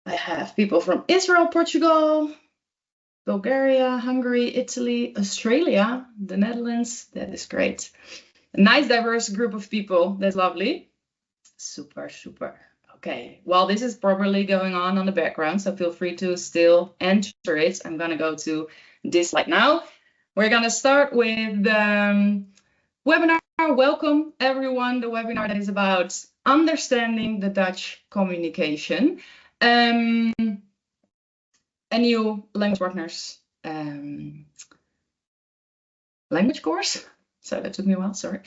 I have people from Israel, Portugal, Bulgaria, Hungary, Italy, Australia, the Netherlands. That is great. A nice diverse group of people. That's lovely. Super, super. Okay, well, this is probably going on the background, so feel free to still enter it. I'm going to go to this slide now. We're going to start with the webinar. Welcome, everyone. The webinar that is about understanding the Dutch communication. A new language partners language course. So that took me a while, sorry.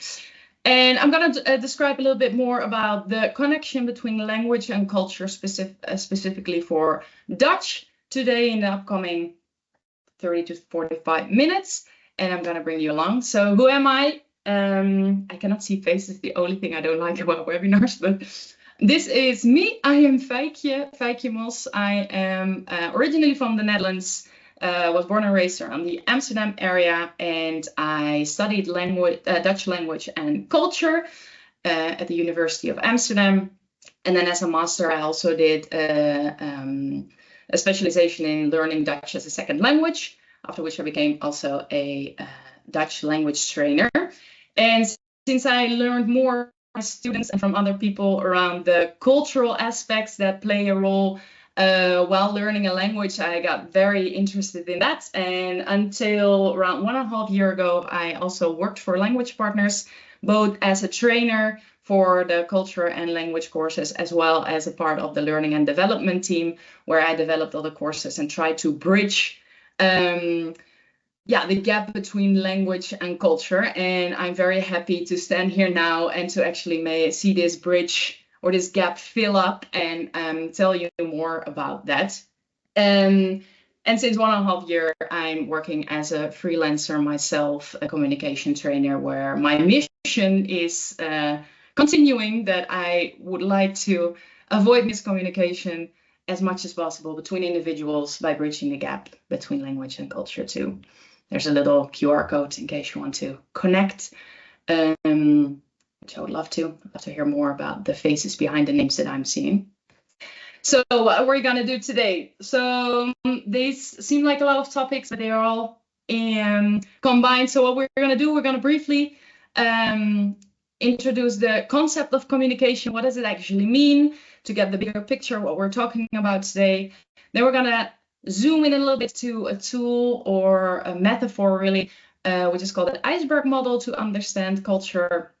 And I'm going to describe a little bit more about the connection between language and culture, specifically for Dutch today in the upcoming 30 to 45 minutes. And I'm going to bring you along. So who am I? I cannot see faces, the only thing I don't like about webinars, but this is me. I am Feikje Mos. I am originally from the Netherlands. Was born and raised around the Amsterdam area, and I studied Dutch language and culture at the University of Amsterdam. And then as a master, I also did a specialization in learning Dutch as a second language, after which I became also a Dutch language trainer. And since I learned more from my students and from other people around the cultural aspects that play a role while learning a language, I got very interested in that. And until around 1.5 years ago, I also worked for Language Partners, both as a trainer for the culture and language courses, as well as a part of the learning and development team, where I developed all the courses and tried to bridge the gap between language and culture. And I'm very happy to stand here now and to actually see this bridge or this gap fill up and tell you more about that. And since 1.5 years, I'm working as a freelancer myself, a communication trainer, where my mission is continuing that I would like to avoid miscommunication as much as possible between individuals by bridging the gap between language and culture too. There's a little QR code in case you want to connect. Which I would love to hear more about the faces behind the names that I'm seeing. So what we're going to do today. So these seem like a lot of topics, but they are all combined. So what we're going to do, we're going to briefly introduce the concept of communication. What does it actually mean, to get the bigger picture of what we're talking about today. Then we're going to zoom in a little bit to a tool or a metaphor, really, which is called an iceberg model, to understand culture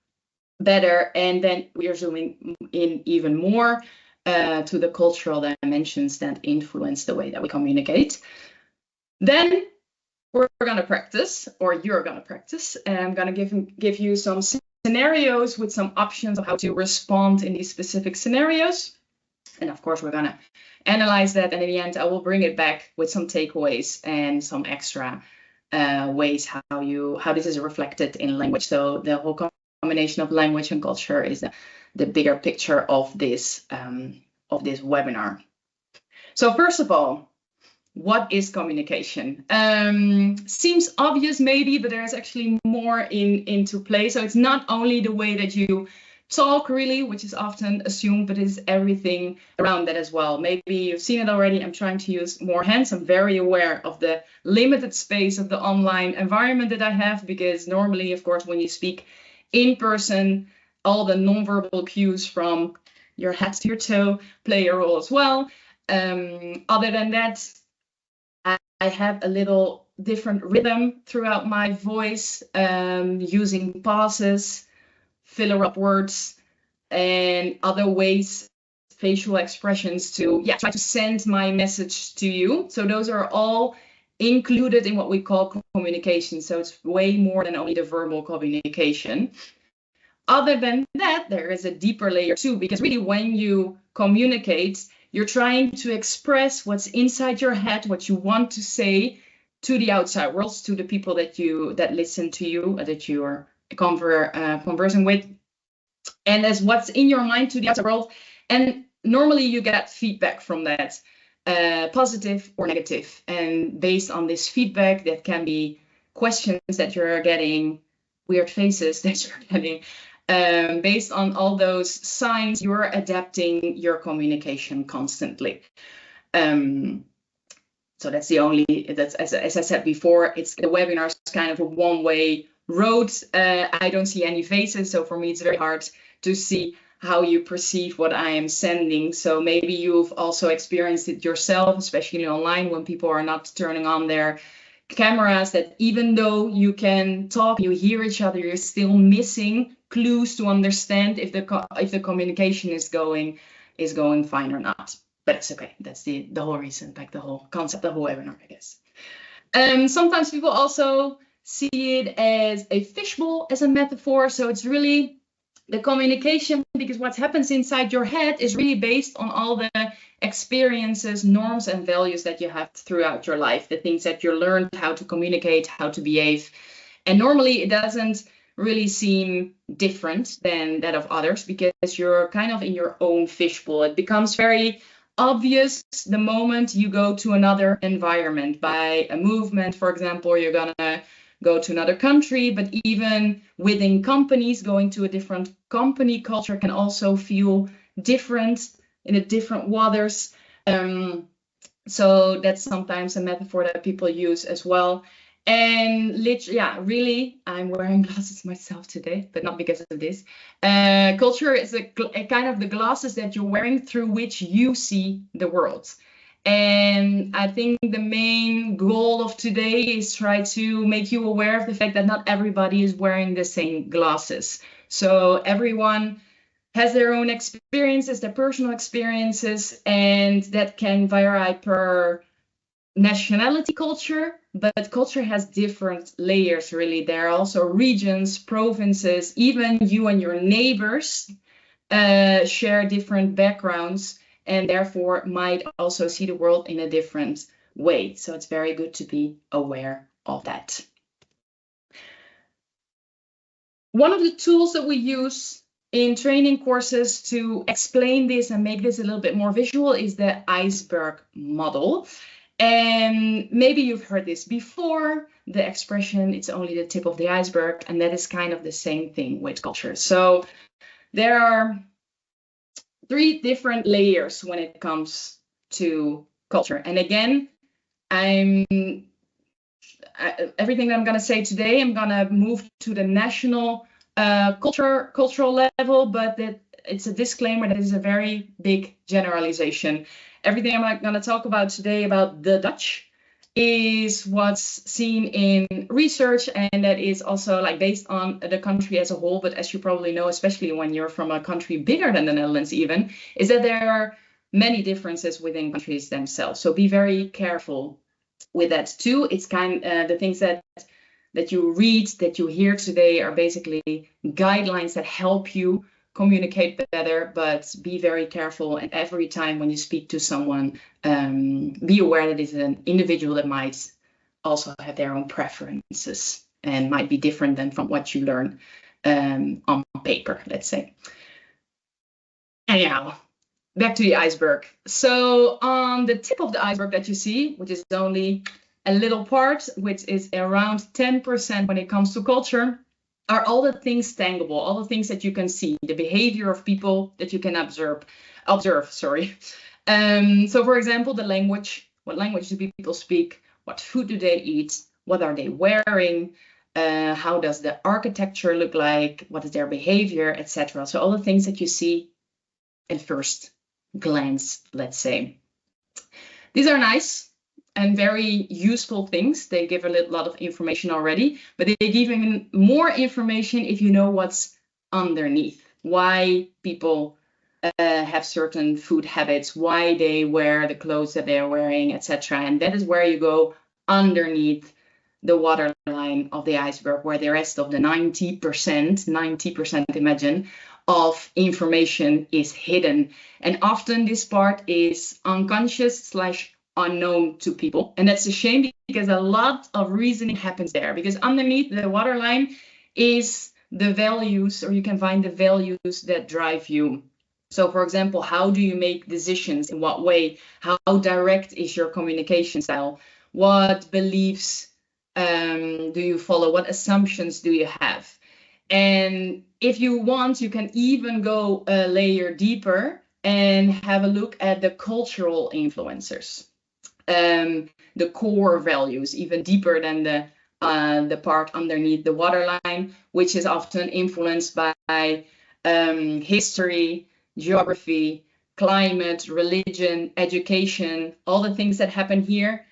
better. And then we are zooming in even more to the cultural dimensions that influence the way that we communicate. Then we're going to practice, or you're going to practice, and I'm going to give you some scenarios with some options of how to respond in these specific scenarios. And of course, we're going to analyze that, and in the end, I will bring it back with some takeaways and some extra ways how this is reflected in language. So the whole combination of language and culture is the bigger picture of this webinar. So first of all, what is communication? Seems obvious maybe, but there's actually more into play. So it's not only the way that you talk, really, which is often assumed, but it's everything around that as well. Maybe you've seen it already. I'm trying to use more hands. I'm very aware of the limited space of the online environment that I have, because normally, of course, when you speak in person, all the nonverbal cues from your head to your toe play a role as well. Other than that, I have a little different rhythm throughout my voice, using pauses, filler up words, and other ways, facial expressions to try to send my message to you. So those are all included in what we call communication. So it's way more than only the verbal communication. Other than that, there is a deeper layer too, because really when you communicate, you're trying to express what's inside your head, what you want to say to the outside world, to the people that listen to you, that you are conversing with, and as what's in your mind to the outside world. And normally you get feedback from that, positive or negative. And based on this feedback, that can be questions that you're getting, weird faces that you're getting. Based on all those signs, you're adapting your communication constantly. So that's as I said before, the webinar is kind of a one-way road. I don't see any faces, so for me it's very hard to see how you perceive what I am sending. So maybe you've also experienced it yourself, especially online when people are not turning on their cameras, that even though you can talk, you hear each other, you're still missing clues to understand if the communication is going fine or not. But it's okay. That's the whole reason, like the whole concept of the whole webinar, I guess. Sometimes people also see it as a fishbowl, as a metaphor. So it's really the communication, because what happens inside your head is really based on all the experiences, norms, and values that you have throughout your life, the things that you learned how to communicate, how to behave. And normally it doesn't really seem different than that of others, because you're kind of in your own fishbowl. It becomes very obvious the moment you go to another environment. By a movement, for example, you're gonna go to another country, but even within companies, going to a different company culture can also feel different in a different waters. So that's sometimes a metaphor that people use as well. And literally, yeah, really, I'm wearing glasses myself today, but not because of this. Culture is a kind of the glasses that you're wearing through which you see the world. And I think the main goal of today is try to make you aware of the fact that not everybody is wearing the same glasses. So everyone has their own experiences, their personal experiences, and that can vary per nationality culture, but culture has different layers, really. There are also regions, provinces, even you and your neighbors share different backgrounds, and therefore might also see the world in a different way. So it's very good to be aware of that. One of the tools that we use in training courses to explain this and make this a little bit more visual is the iceberg model. And maybe you've heard this before, the expression, it's only the tip of the iceberg, and that is kind of the same thing with culture. So there are 3 different layers when it comes to culture. And again, everything that I'm going to say today, I'm going to move to the national cultural level, but it's a disclaimer that is a very big generalization. Everything I'm going to talk about today about the Dutch is what's seen in research, and that is also like based on the country as a whole. But as you probably know, especially when you're from a country bigger than the Netherlands even, is that there are many differences within countries themselves. So be very careful with that too. It's the things that you read, that you hear today are basically guidelines that help you communicate better, but be very careful. And every time when you speak to someone, be aware that it's an individual that might also have their own preferences and might be different than from what you learn on paper, let's say. Anyhow, back to the iceberg. So on the tip of the iceberg that you see, which is only a little part, which is around 10% when it comes to culture, are all the things tangible, all the things that you can see, the behavior of people that you can observe. So for example, the language, what language do people speak? What food do they eat? What are they wearing? How does the architecture look like? What is their behavior, etc. So all the things that you see at first glance, let's say. These are nice and very useful things. They give a lot of information already, but they give even more information if you know what's underneath, why people have certain food habits, why they wear the clothes that they are wearing, etc. And that is where you go underneath the waterline of the iceberg, where the rest of the 90%, imagine, of information is hidden. And often this part is unconscious / unknown to people. And that's a shame, because a lot of reasoning happens there, because underneath the waterline is the values, or you can find the values that drive you. So for example, how do you make decisions? In what way? How direct is your communication style? What beliefs do you follow? What assumptions do you have? And if you want, you can even go a layer deeper and have a look at the cultural influencers, the core values, even deeper than the part underneath the waterline, which is often influenced by history, geography, climate, religion, education, all the things that happen here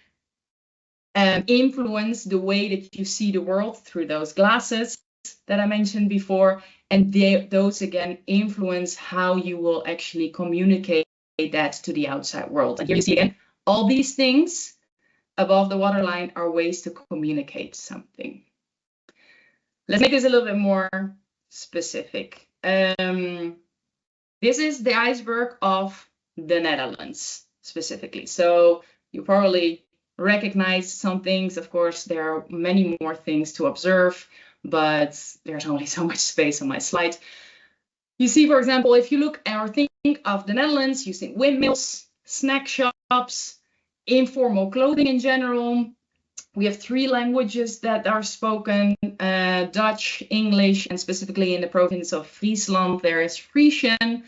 influence the way that you see the world through those glasses that I mentioned before. And those again influence how you will actually communicate that to the outside world. And here you see again, all these things above the waterline are ways to communicate something. Let's make this a little bit more specific. This is the iceberg of the Netherlands specifically. So you probably recognize some things. Of course, there are many more things to observe, but there's only so much space on my slide. You see, for example, if you look or think of the Netherlands, you see windmills, snack shops, informal clothing in general. We have 3 languages that are spoken, Dutch, English, and specifically in the province of Friesland, there is Frisian.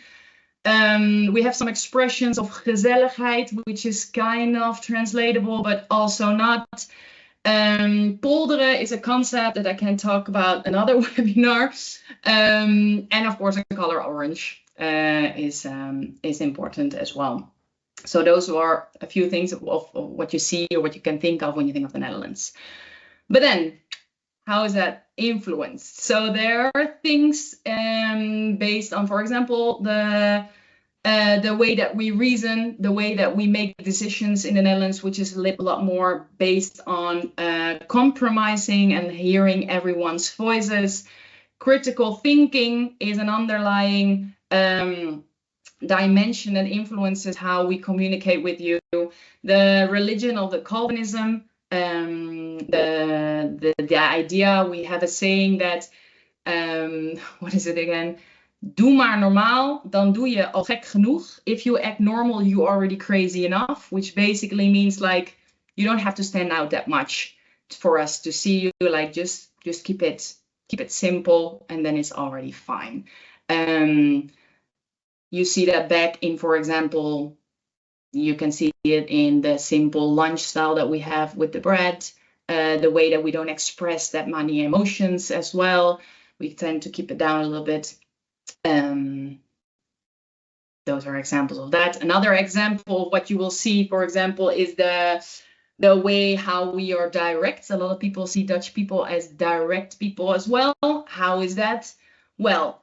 We have some expressions of gezelligheid, which is kind of translatable, but also not. Polderen is a concept that I can talk about another webinar. And of course, the color orange is important as well. So those are a few things of what you see or what you can think of when you think of the Netherlands. But then, how is that influenced? So there are things based on, for example, the way that we reason, the way that we make decisions in the Netherlands, which is a lot more based on compromising and hearing everyone's voices. Critical thinking is an underlying dimension that influences how we communicate with you. The religion of the Calvinism, the idea, we have a saying that, what is it again? Doe maar normaal, dan doe je al gek genoeg. If you act normal, you're already crazy enough, which basically means like, you don't have to stand out that much for us to see you, like just keep it simple, and then it's already fine. You see that back in, for example, you can see it in the simple lunch style that we have with the bread, the way that we don't express that many emotions as well. We tend to keep it down a little bit. Those are examples of that. Another example of what you will see, for example, is the way how we are direct. A lot of people see Dutch people as direct people as well. How is that? Well,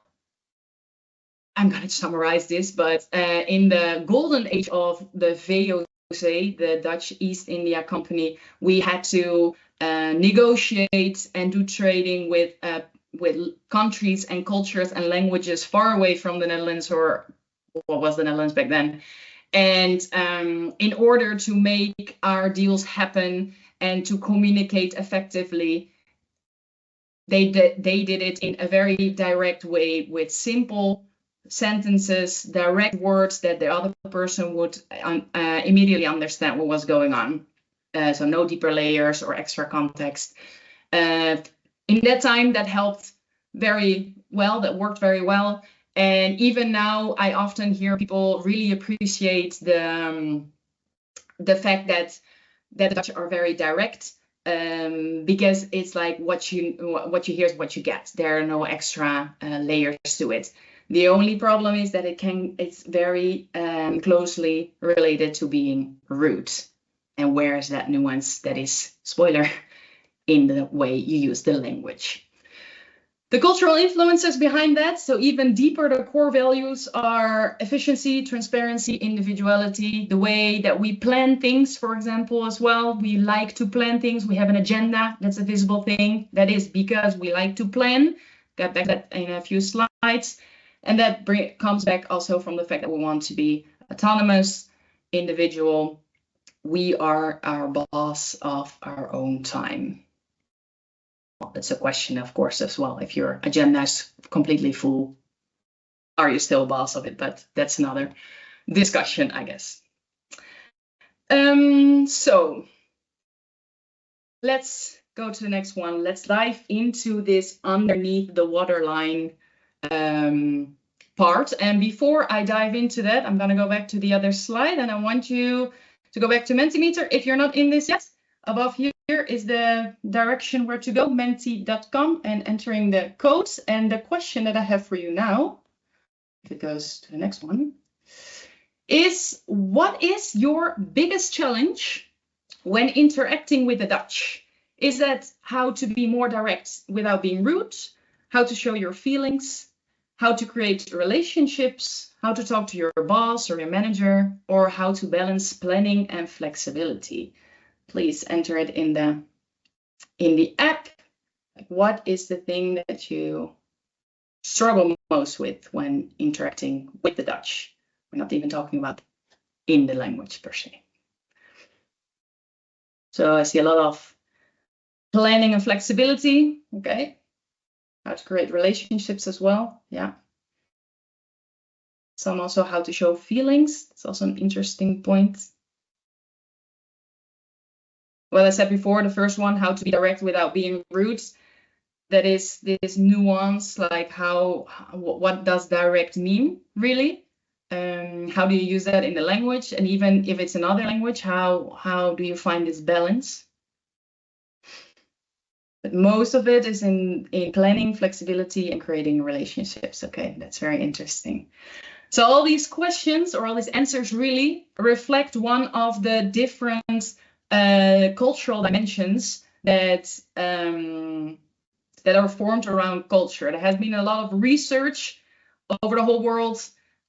I'm going to summarize this, but in the golden age of the VOC, the Dutch East India Company, we had to negotiate and do trading with countries and cultures and languages far away from the Netherlands, or what was the Netherlands back then. And in order to make our deals happen and to communicate effectively, they did it in a very direct way with simple sentences, direct words that the other person would immediately understand what was going on. So no deeper layers or extra context. In that time, that helped very well, that worked very well. And even now, I often hear people really appreciate the fact that the Dutch are very direct, because it's like what you hear is what you get. There are no extra layers to it. The only problem is that it's very closely related to being rude. And where is that nuance that is, spoiler, in the way you use the language. The cultural influences behind that, so even deeper, the core values are efficiency, transparency, individuality, the way that we plan things, for example, as well. We like to plan things. We have an agenda. That's a visible thing. That is because we like to plan. Get back to that in a few slides. And that comes back also from the fact that we want to be autonomous, individual. We are our boss of our own time. Well, that's a question, of course, as well. If your agenda is completely full, are you still boss of it? But that's another discussion, I guess. So let's go to the next one. Let's dive into this underneath the waterline part. And before I dive into that, I'm going to go back to the other slide, and I want you to go back to Mentimeter. If you're not in this yet, above here is the direction where to go, menti.com, and entering the codes. And the question that I have for you now, if it goes to the next one, is what is your biggest challenge when interacting with the Dutch? Is that how to be more direct without being rude, how to show your feelings, how to create relationships, how to talk to your boss or your manager, or how to balance planning and flexibility? Please enter it in the app. What is the thing that you struggle most with when interacting with the Dutch? We're not even talking about in the language per se. So I see a lot of planning and flexibility. Okay. How to create relationships as well. Yeah. Some also how to show feelings. It's also an interesting point. Well, I said before, the first one, how to be direct without being rude. That is this nuance, like what does direct mean, really? How do you use that in the language? And even if it's another language, how do you find this balance? But most of it is in planning, flexibility, and creating relationships. Okay, that's very interesting. So all these questions or all these answers really reflect one of the different cultural dimensions that are formed around culture. There has been a lot of research over the whole world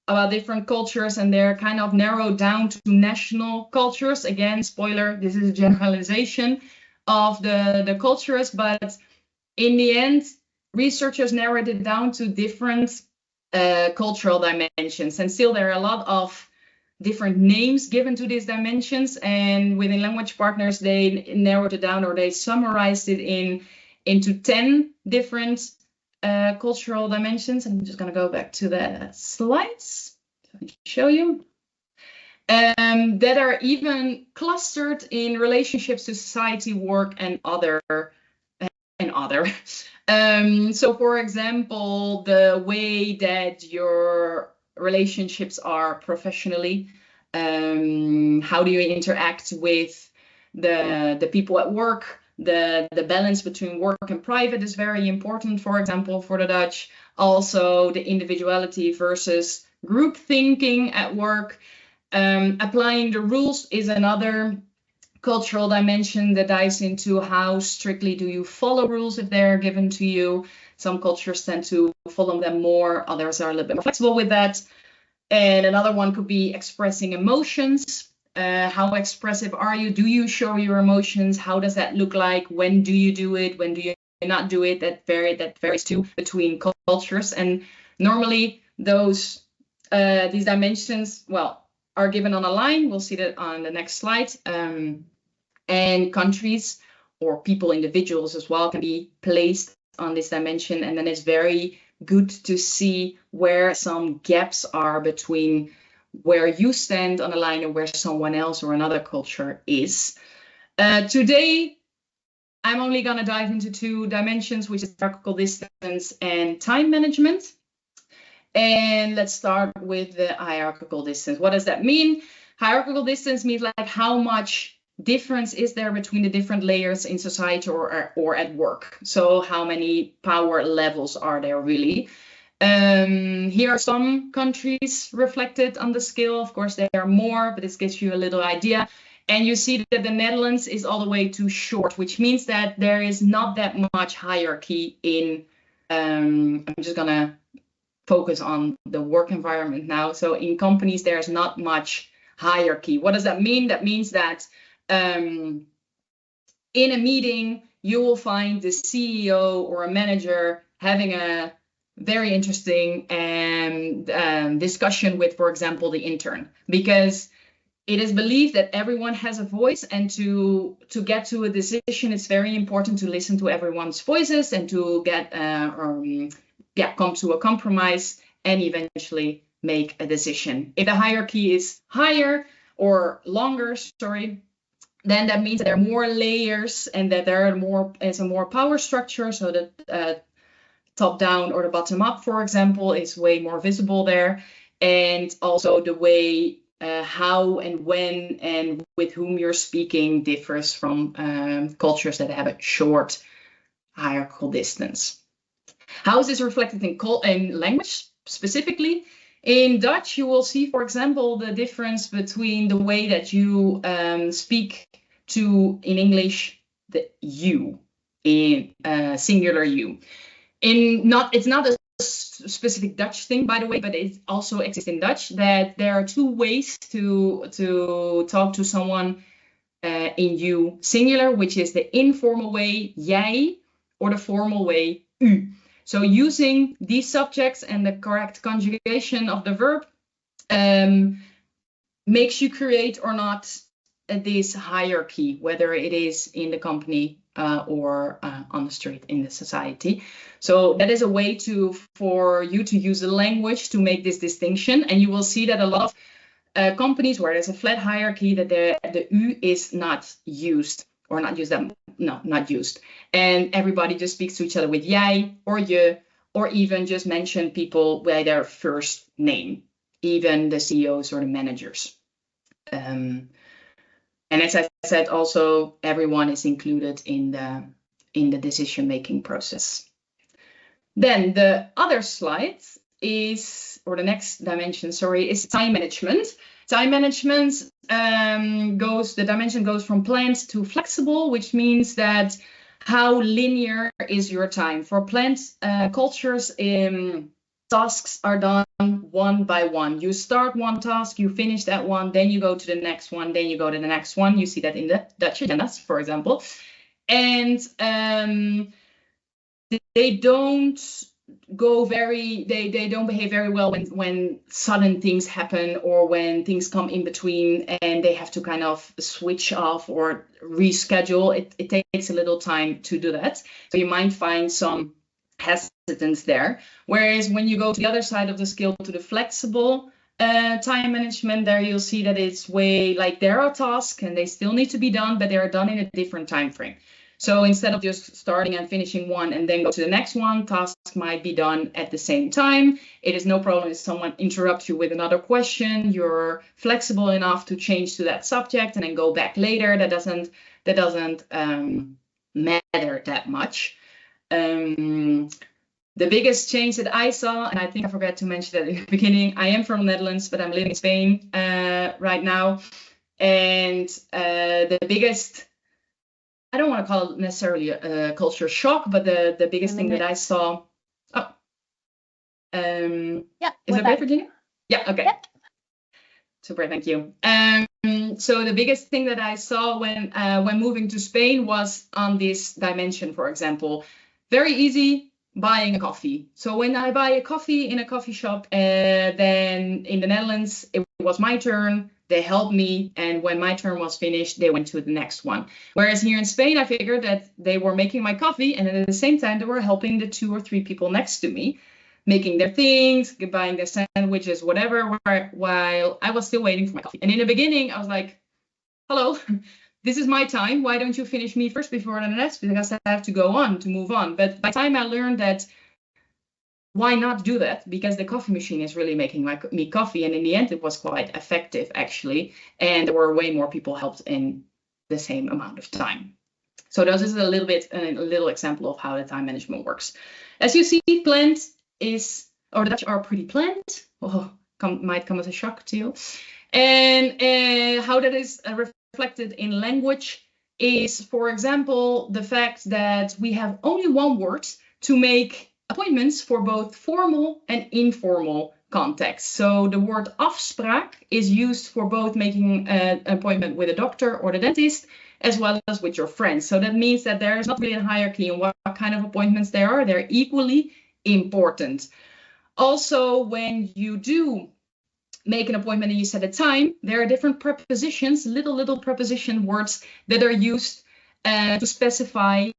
about different cultures, and they're kind of narrowed down to national cultures. Again, spoiler, this is a generalization of the cultures, but in the end, researchers narrowed it down to different cultural dimensions, and still there are a lot of different names given to these dimensions, and within language partners they narrowed it down, or they summarized it into 10 different cultural dimensions. I'm just going to go back to the slides so I can show you. That are even clustered in relationships to society, work, and other. So for example, the way that your relationships are professionally, how do you interact with the people at work? The balance between work and private is very important, for example, for the Dutch. Also, the individuality versus group thinking at work. Applying the rules is another cultural dimension that dives into how strictly do you follow rules if they're given to you. Some cultures tend to follow them more, others are a little bit more flexible with that. And another one could be expressing emotions. How expressive are you? Do you show your emotions? How does that look like? When do you do it? When do you not do it? That varies too between cultures. And normally these dimensions, well, are given on a line. We'll see that on the next slide. And countries or people, individuals as well, can be placed on this dimension. And then it's very good to see where some gaps are between where you stand on a line and where someone else or another culture is. Today, I'm only going to dive into 2 dimensions, which is hierarchical distance and time management. And let's start with the hierarchical distance. What does that mean? Hierarchical distance means like how much difference is there between the different layers in society or at work. So how many power levels are there really? Here are some countries reflected on the scale. Of course, there are more, but this gives you a little idea. And you see that the Netherlands is all the way to short, which means that there is not that much hierarchy in, I'm just gonna focus on the work environment now. So in companies, there's not much hierarchy. What does that mean? That means that in a meeting, you will find the CEO or a manager having a very interesting discussion with, for example, the intern, because it is believed that everyone has a voice, and to get to a decision, it's very important to listen to everyone's voices and to come to a compromise and eventually make a decision. If the hierarchy is higher or longer, then that means that there are more layers and that there are more, it's a more power structure, so that top down or the bottom up, for example, is way more visible there. And also the way how and when and with whom you're speaking differs from cultures that have a short hierarchical distance. How is this reflected in language specifically? In Dutch, you will see, for example, the difference between the way that you speak to, in English, the you, in singular you. It's not a specific Dutch thing, by the way, but it also exists in Dutch, that there are two ways to talk to someone in you singular, which is the informal way, jij, or the formal way, u. So using these subjects and the correct conjugation of the verb makes you create or not this hierarchy, whether it is in the company or on the street in the society. So that is a way for you to use the language to make this distinction. And you will see that a lot of companies where there's a flat hierarchy, that the u is not used, or not used, not used. And everybody just speaks to each other with jij or je, or even just mention people by their first name, even the CEOs or the managers. And as I said, also everyone is included in the decision-making process. Then the other slide is, or the next dimension, sorry, is time management. Time management the dimension goes from planned to flexible, which means that how linear is your time. For planned cultures, tasks are done one by one. You start one task, you finish that one, then you go to the next one, then you go to the next one. You see that in the Dutch agendas, for example. And they don't behave very well when sudden things happen, or when things come in between and they have to kind of switch off or reschedule. It takes a little time to do that. So you might find some hesitance there. Whereas when you go to the other side of the scale, to the flexible time management, there you'll see that it's way like there are tasks and they still need to be done, but they are done in a different time frame. So instead of just starting and finishing one and then go to the next one, tasks might be done at the same time. It is no problem if someone interrupts you with another question. You're flexible enough to change to that subject and then go back later. That doesn't matter that much. The biggest change that I saw, and I think I forgot to mention that in the beginning, I am from the Netherlands, but I'm living in Spain right now. And the biggest, I don't want to call it necessarily a culture shock, but the biggest thing that I saw. Yeah. Is it okay, Virginia? Yeah. Okay. Yeah. Super. Thank you. So the biggest thing that I saw when moving to Spain was on this dimension. For example, very easy buying a coffee. So when I buy a coffee in a coffee shop, then in the Netherlands it was my turn. They helped me, and when my turn was finished, they went to the next one. Whereas here in Spain, I figured that they were making my coffee, and at the same time, they were helping the 2 or 3 people next to me, making their things, buying their sandwiches, whatever, while I was still waiting for my coffee. And in the beginning, I was like, hello, this is my time. Why don't you finish me first before the next? Because I have to go on to move on. But by the time I learned that, why not do that? Because the coffee machine is really making me coffee. And in the end, it was quite effective, actually. And there were way more people helped in the same amount of time. So this is a little example of how the time management works. As you see, planned is, or the Dutch are pretty planned. Might come as a shock to you. And how that is reflected in language is, for example, the fact that we have only one word to make appointments for both formal and informal context. So the word afspraak is used for both making an appointment with a doctor or the dentist, as well as with your friends. So that means that there is not really a hierarchy in what kind of appointments there are. They're equally important. Also, when you do make an appointment and you set a time, there are different prepositions, little preposition words that are used to specify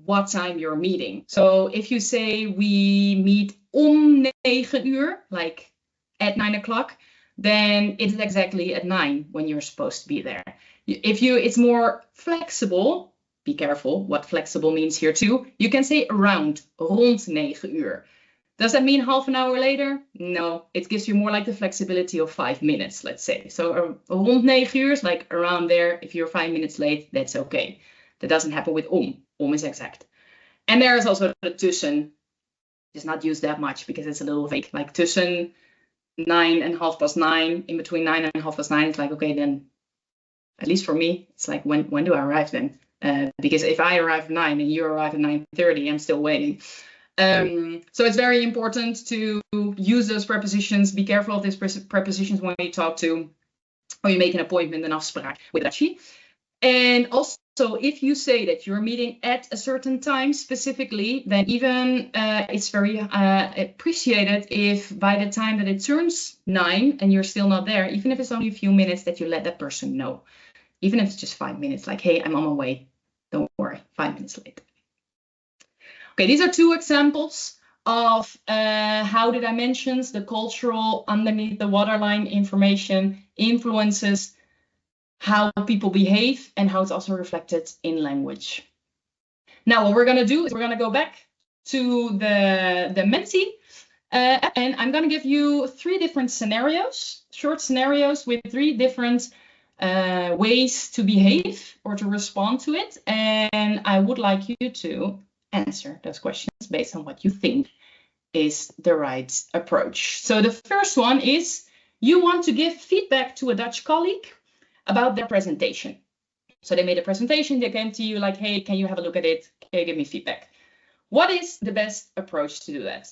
what time you're meeting. So if you say we meet om 9 uur, like at 9 o'clock, then it's exactly at 9 when you're supposed to be there. It's more flexible. be careful what flexible means here too. You can say around, rond 9 uur. Does that mean half an hour later? No, it gives you more like the flexibility of 5 minutes, let's say. So rond 9 uur is like around there. If you're 5 minutes late, that's okay. That doesn't happen with om. Om is exact. And there is also the tussen. It's not used that much because it's a little vague. Like tussen 9 and 9:30, in between 9 and 9:30, it's like, okay, then, at least for me, it's like, when do I arrive then? Because if I arrive at 9 and you arrive at 9:30, I'm still waiting. So it's very important to use those prepositions. Be careful of these prepositions when you talk to, or you make an appointment, an afspraak with Rachi. And also, if you say that you're meeting at a certain time specifically, then even it's very appreciated if by the time that it turns 9 and you're still not there, even if it's only a few minutes, that you let that person know. Even if it's just 5 minutes, like, hey, I'm on my way. Don't worry, 5 minutes late. Okay, these are 2 examples of how the dimensions, the cultural underneath the waterline information influences how people behave and how it's also reflected in language. Now, what we're going to do is we're going to go back to the Menti, and I'm going to give you 3 different scenarios, short scenarios with 3 different ways to behave or to respond to it. And I would like you to answer those questions based on what you think is the right approach. So the first one is, you want to give feedback to a Dutch colleague about their presentation. So they made a presentation, they came to you like, hey, can you have a look at it? Can you give me feedback? What is the best approach to do that?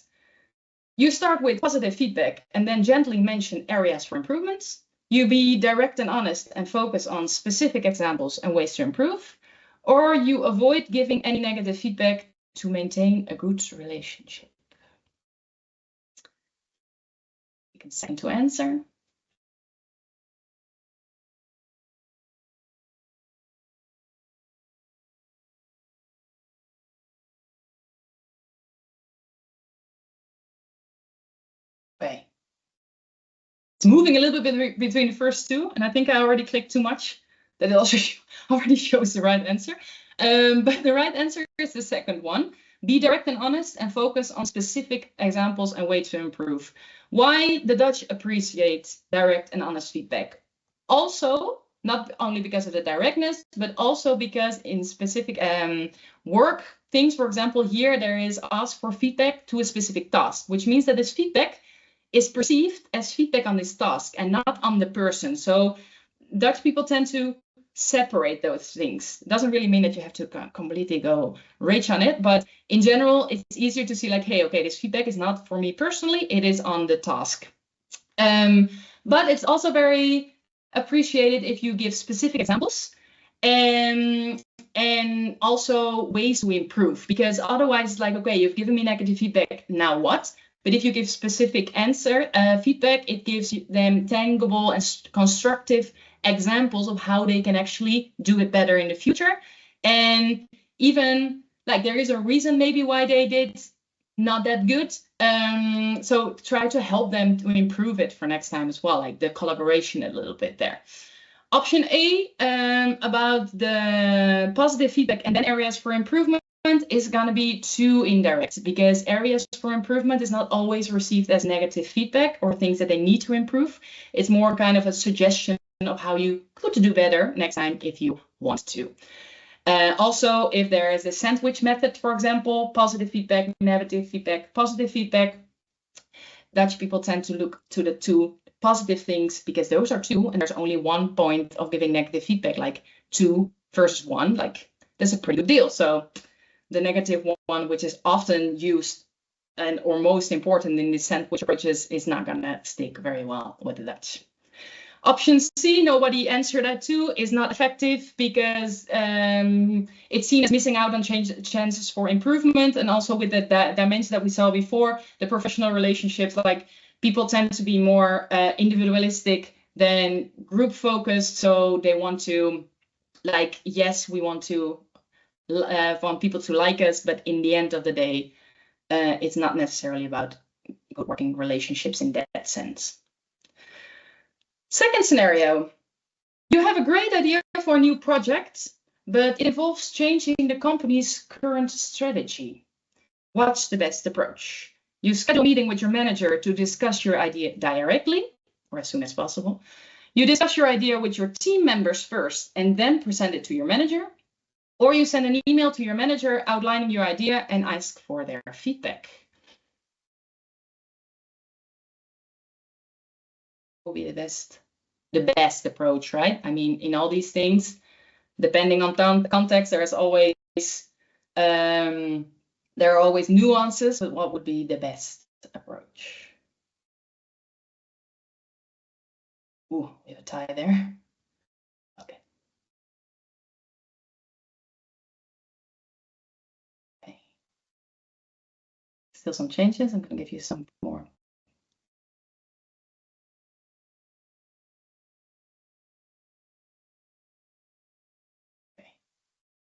You start with positive feedback and then gently mention areas for improvements. You be direct and honest and focus on specific examples and ways to improve. Or you avoid giving any negative feedback to maintain a good relationship. You can send to answer. Okay. It's moving a little bit between the first 2, and I think I already clicked too much. That it also already shows the right answer. But the right answer is the second one. Be direct and honest and focus on specific examples and ways to improve. Why the Dutch appreciate direct and honest feedback? Also, not only because of the directness, but also because in specific work things, for example, here there is ask for feedback to a specific task, which means that this feedback is perceived as feedback on this task and not on the person. So Dutch people tend to separate those things. It doesn't really mean that you have to completely go rich on it, but in general, it's easier to see like, hey, okay, this feedback is not for me personally, it is on the task. But it's also very appreciated if you give specific examples and also ways to improve, because otherwise it's like, okay, you've given me negative feedback, now what? But if you give specific feedback, it gives them tangible and constructive examples of how they can actually do it better in the future. And even like there is a reason maybe why they did not that good. So try to help them to improve it for next time as well, like the collaboration a little bit there. Option A, about the positive feedback and then areas for improvement, is going to be too indirect, because areas for improvement is not always received as negative feedback or things that they need to improve. It's more kind of a suggestion of how you could do better next time if you want to. Also, if there is a sandwich method, for example, positive feedback, negative feedback, positive feedback, Dutch people tend to look to the 2 positive things because those are 2 and there's only 1 point of giving negative feedback, like 2 versus 1, like that's a pretty good deal. So the negative one, which is often used and or most important in the sandwich approaches, is not going to stick very well with the Dutch. Option C, nobody answered that too, is not effective because it's seen as missing out on chances for improvement. And also with the dimensions that we saw before, the professional relationships, like people tend to be more individualistic than group focused. So they want to, like, yes, we want people to like us, but in the end of the day, it's not necessarily about good working relationships in that sense. Second scenario, you have a great idea for a new project, but it involves changing the company's current strategy. What's the best approach? You schedule a meeting with your manager to discuss your idea directly, or as soon as possible. You discuss your idea with your team members first and then present it to your manager. Or you send an email to your manager outlining your idea and ask for their feedback. Will be the best approach, right? I mean, in all these things, depending on context, there are always nuances, but what would be the best approach? Ooh, we have a tie there. Okay. Okay. Still some changes. I'm going to give you some more.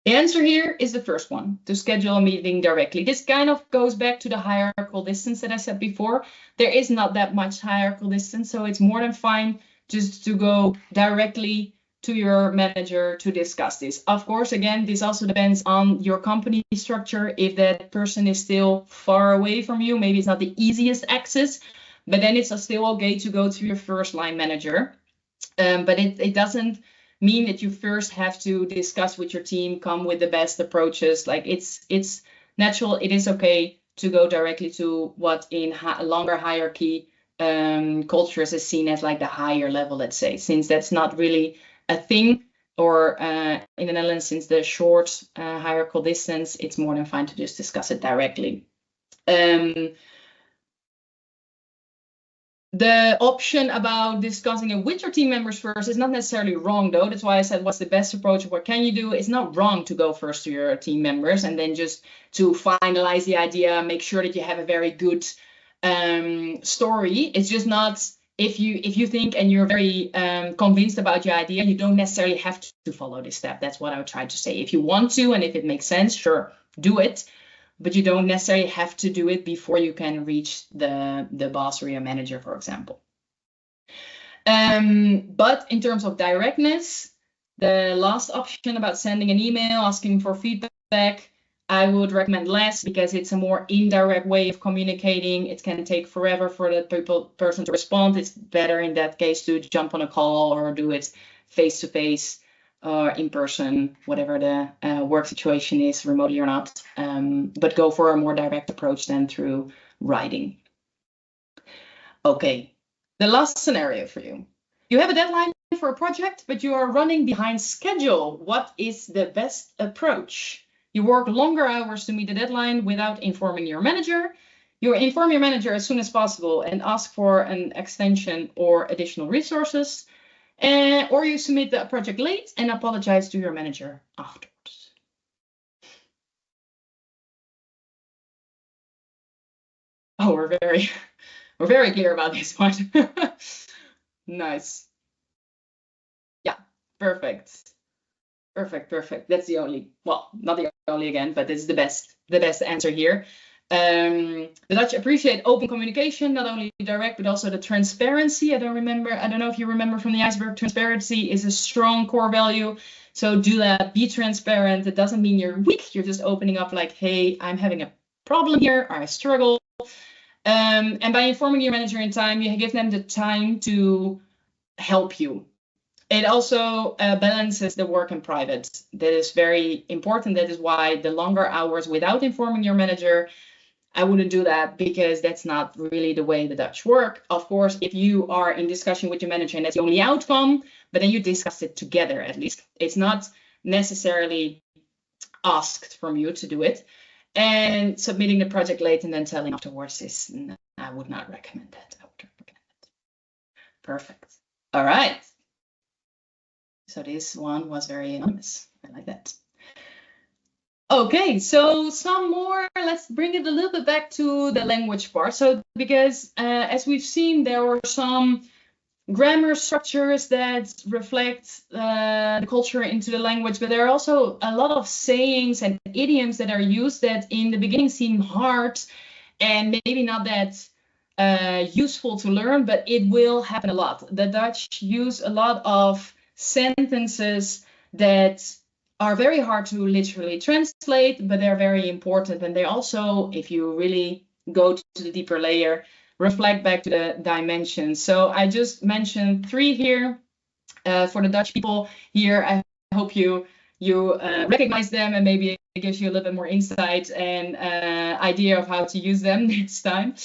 The answer here is the first one, to schedule a meeting directly. This kind of goes back to the hierarchical distance that I said before. There is not that much hierarchical distance, so it's more than fine just to go directly to your manager to discuss this. Of course, again, this also depends on your company structure. If that person is still far away from you, maybe it's not the easiest access, but then it's still okay to go to your first line manager. But it doesn't mean that you first have to discuss with your team, come with the best approaches. Like it's natural. It is okay to go directly to what in longer hierarchy cultures is seen as like the higher level, let's say, since that's not really a thing, or in the Netherlands, since the short hierarchical distance, it's more than fine to just discuss it directly. The option about discussing it with your team members first is not necessarily wrong, though. That's why I said, what's the best approach? What can you do? It's not wrong to go first to your team members and then just to finalize the idea, make sure that you have a very good story. It's just not, if you think and you're very convinced about your idea, you don't necessarily have to follow this step. That's what I would try to say. If you want to, and if it makes sense, sure, do it. But you don't necessarily have to do it before you can reach the boss or your manager, for example. But in terms of directness, the last option about sending an email, asking for feedback, I would recommend less, because it's a more indirect way of communicating. It can take forever for the person to respond. It's better in that case to jump on a call or do it face-to-face. Or in person, whatever the work situation is, remotely or not, but go for a more direct approach than through writing. Okay, the last scenario for you. You have a deadline for a project, but you are running behind schedule. What is the best approach? You work longer hours to meet the deadline without informing your manager. You inform your manager as soon as possible and ask for an extension or additional resources. Or you submit the project late and apologize to your manager afterwards. Oh, we're very clear about this one. Nice. Yeah, perfect. That's the only, well, not the only again, but it's the best answer here. The Dutch appreciate open communication, not only direct, but also the transparency. I don't know if you remember from the iceberg, transparency is a strong core value. So do that, be transparent. It doesn't mean you're weak. You're just opening up like, hey, I'm having a problem here, or I struggle. And by informing your manager in time, you give them the time to help you. It also balances the work and private. That is very important. That is why the longer hours without informing your manager, I wouldn't do that, because that's not really the way the Dutch work. Of course, if you are in discussion with your manager and that's the only outcome, but then you discuss it together at least. It's not necessarily asked from you to do it. And submitting the project late and then telling afterwards is, I would not recommend that. Perfect. All right. So this one was very anonymous. I like that. Okay, so some more, let's bring it a little bit back to the language part. So because as we've seen, there were some grammar structures that reflect the culture into the language, but there are also a lot of sayings and idioms that are used that in the beginning seem hard and maybe not that useful to learn, but it will happen a lot. The Dutch use a lot of sentences that are very hard to literally translate, but they're very important. And they also, if you really go to the deeper layer, reflect back to the dimensions. So I just mentioned 3 here for the Dutch people here. I hope you recognize them, and maybe it gives you a little bit more insight and idea of how to use them next time.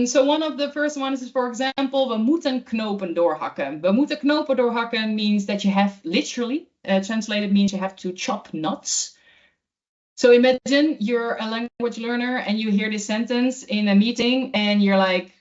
So one of the first ones is, for example, we moeten knopen doorhakken. We moeten knopen doorhakken means that you have, literally translated, means you have to chop knots. So imagine you're a language learner and you hear this sentence in a meeting and you're like,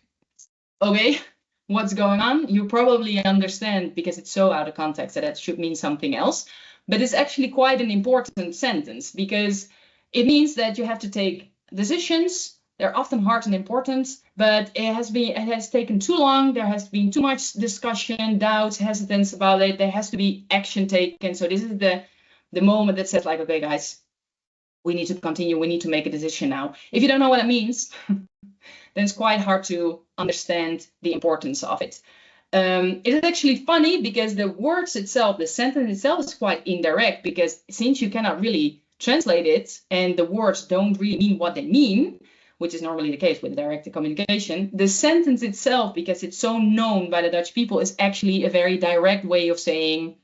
okay, what's going on? You probably understand, because it's so out of context, that it should mean something else. But it's actually quite an important sentence, because it means that you have to take decisions. They're often hard and important, but it has taken too long. There has been too much discussion, doubts, hesitance about it. There has to be action taken. So this is the moment that says, like, okay, guys, we need to continue. We need to make a decision now. If you don't know what it means, then it's quite hard to understand the importance of it. It is actually funny, because the words itself, the sentence itself, is quite indirect, because since you cannot really translate it and the words don't really mean what they mean, which is normally the case with direct communication, the sentence itself, because it's so known by the Dutch people, is actually a very direct way of saying,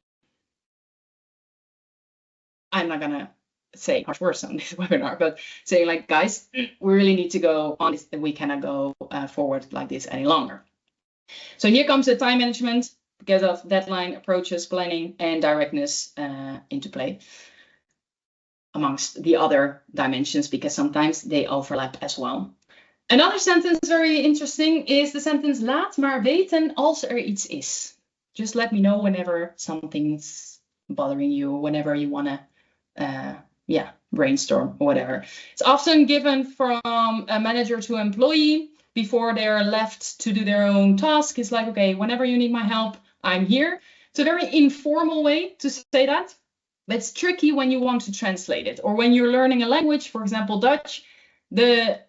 I'm not gonna say harsh words on this webinar, but saying, like, guys, we really need to go on this, we cannot go forward like this any longer. So here comes the time management, because of deadline, approaches, planning, and directness into play, amongst the other dimensions, because sometimes they overlap as well. Another sentence very interesting is the sentence laat maar weten als iets is. Just let me know whenever something's bothering you, whenever you want to brainstorm or whatever. It's often given from a manager to employee before they're left to do their own task. It's like, okay, whenever you need my help, I'm here. It's a very informal way to say that. But it's tricky when you want to translate it, or when you're learning a language, for example, Dutch. The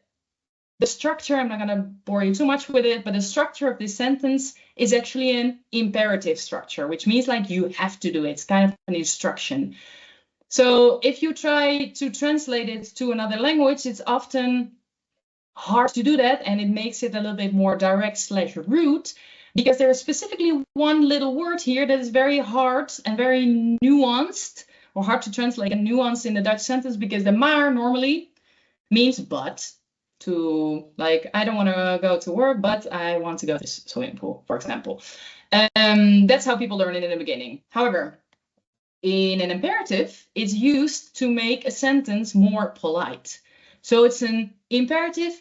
structure, I'm not going to bore you too much with it, but the structure of this sentence is actually an imperative structure, which means, like, you have to do it. It's kind of an instruction. So if you try to translate it to another language, it's often hard to do that, and it makes it a little bit more direct/rude, because there is specifically one little word here that is very hard and very nuanced, or hard to translate and nuanced in the Dutch sentence, because the maar normally means but. To, like, I don't want to go to work, but I want to go to the swimming pool, for example. That's how people learn it in the beginning. However, in an imperative, it's used to make a sentence more polite. So it's an imperative,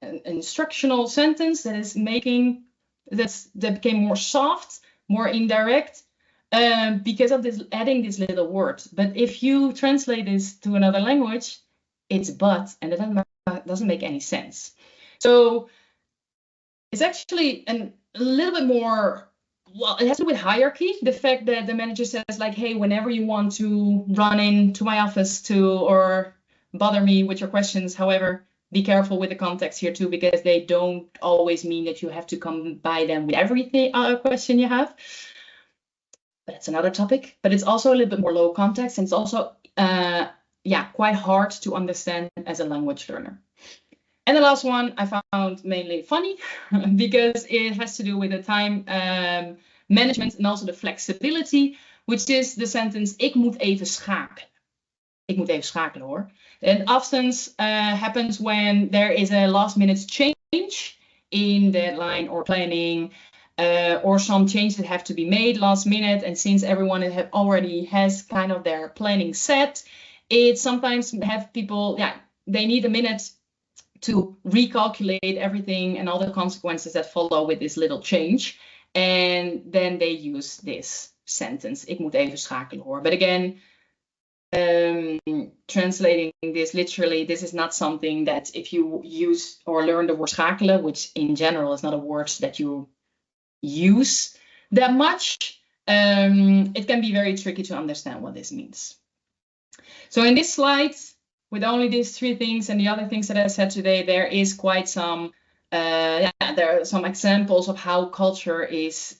an instructional sentence that is making that became more soft, more indirect, because of this, adding this little word. But if you translate this to another language, it's but, and it doesn't make any sense. So it's actually a little bit more, well, it has to do with hierarchy. The fact that the manager says, like, hey, whenever you want to run into my office or bother me with your questions, however, be careful with the context here too, because they don't always mean that you have to come by them with everything question you have. But that's another topic. But it's also a little bit more low context, and it's also quite hard to understand as a language learner. And the last one I found mainly funny, because it has to do with the time management and also the flexibility, which is the sentence, ik moet even schakelen. Ik moet even schakelen, hoor. And often happens when there is a last minute change in deadline or planning, or some changes that have to be made last minute. And since everyone already has kind of their planning set, it sometimes have people, they need a minute to recalculate everything and all the consequences that follow with this little change. And then they use this sentence, ik moet even schakelen, hoor. But again, translating this literally, this is not something that if you use or learn the word schakelen, which in general is not a word that you use that much, it can be very tricky to understand what this means. So in this slide, with only these 3 things and the other things that I said today, there is quite some, there are some examples of how culture is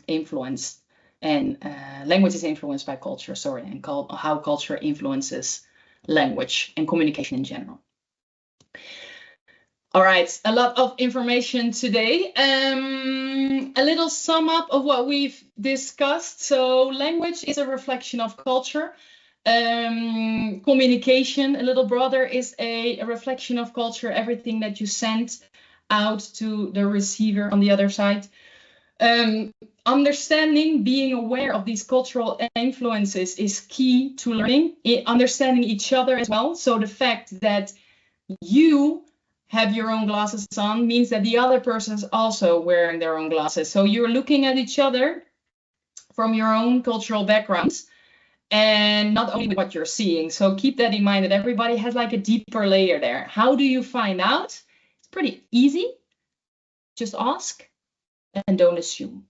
influenced. and language is influenced by culture, sorry, and how culture influences language and communication in general. All right, a lot of information today. A little sum up of what we've discussed. So language is a reflection of culture. Communication, a little broader, is a reflection of culture. Everything that you send out to the receiver on the other side. Understanding, being aware of these cultural influences is key to learning. Understanding each other as well. So the fact that you have your own glasses on means that the other person is also wearing their own glasses. So you're looking at each other from your own cultural backgrounds and not only what you're seeing. So keep that in mind, that everybody has like a deeper layer there. How do you find out? It's pretty easy. Just ask and don't assume.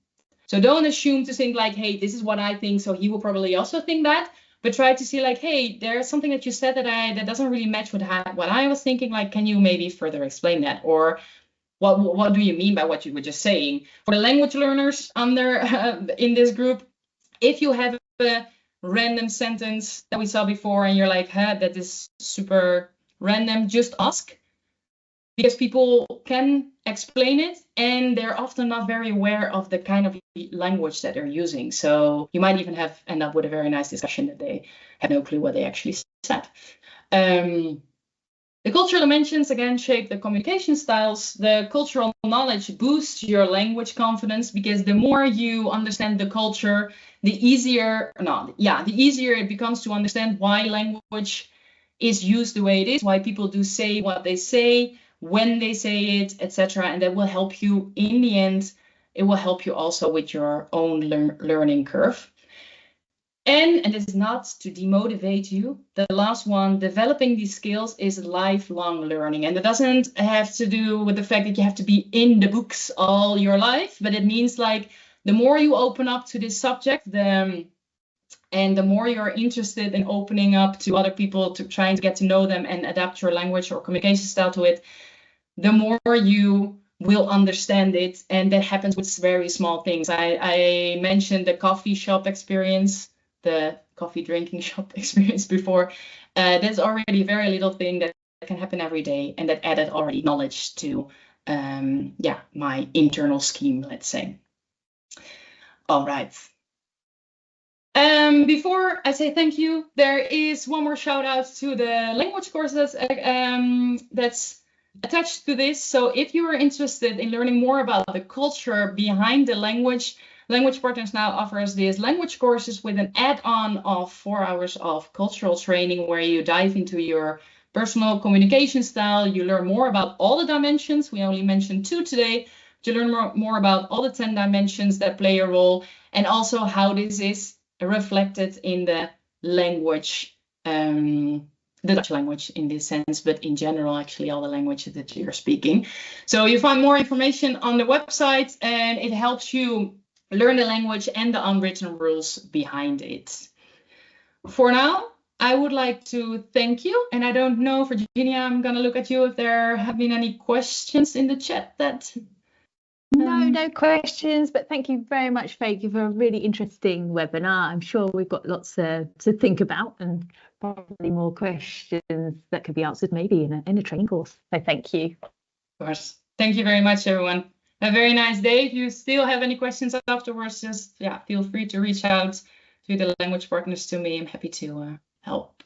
So don't assume to think like, hey, this is what I think, so he will probably also think that. But try to see like, hey, there's something that you said that doesn't really match with what I was thinking. Like, can you maybe further explain that? Or what do you mean by what you were just saying? For the language learners in this group, if you have a random sentence that we saw before and you're like, that is super random, just ask. Because people can explain it and they're often not very aware of the kind of language that they're using. So you might even end up with a very nice discussion that they have no clue what they actually said. The cultural dimensions, again, shape the communication styles. The cultural knowledge boosts your language confidence, because the more you understand the culture, the easier it becomes to understand why language is used the way it is, why people do say what they say, when they say it, etc. And that will help you in the end. It will help you also with your own learning curve. And it is not to demotivate you. The last one, developing these skills, is lifelong learning. And it doesn't have to do with the fact that you have to be in the books all your life, but it means like the more you open up to this subject, and the more you're interested in opening up to other people, to trying to get to know them and adapt your language or communication style to it, the more you will understand it. And that happens with very small things. I mentioned the coffee shop experience, the coffee drinking shop experience before. That's already a very little thing that can happen every day, and that added already knowledge to my internal scheme, let's say. All right. Before I say thank you, there is one more shout out to the language course that's attached to this. So if you are interested in learning more about the culture behind the language, Language Partners now offers these language courses with an add-on of 4 hours of cultural training, where you dive into your personal communication style. You learn more about all the dimensions. We only mentioned 2 today. You learn more about all the 10 dimensions that play a role, and also how this is reflected in the language, the Dutch language in this sense, but in general, actually all the languages that you're speaking. So you find more information on the website, and it helps you learn the language and the unwritten rules behind it. For now, I would like to thank you. And I don't know, Virginia, I'm going to look at you if there have been any questions in the chat that... No questions, but thank you very much, Faye, for a really interesting webinar. I'm sure we've got lots to think about, and probably more questions that could be answered maybe in a training course. So thank you. Of course. Thank you very much, everyone. Have a very nice day. If you still have any questions afterwards, just feel free to reach out to the Language Partners, to me. I'm happy to help.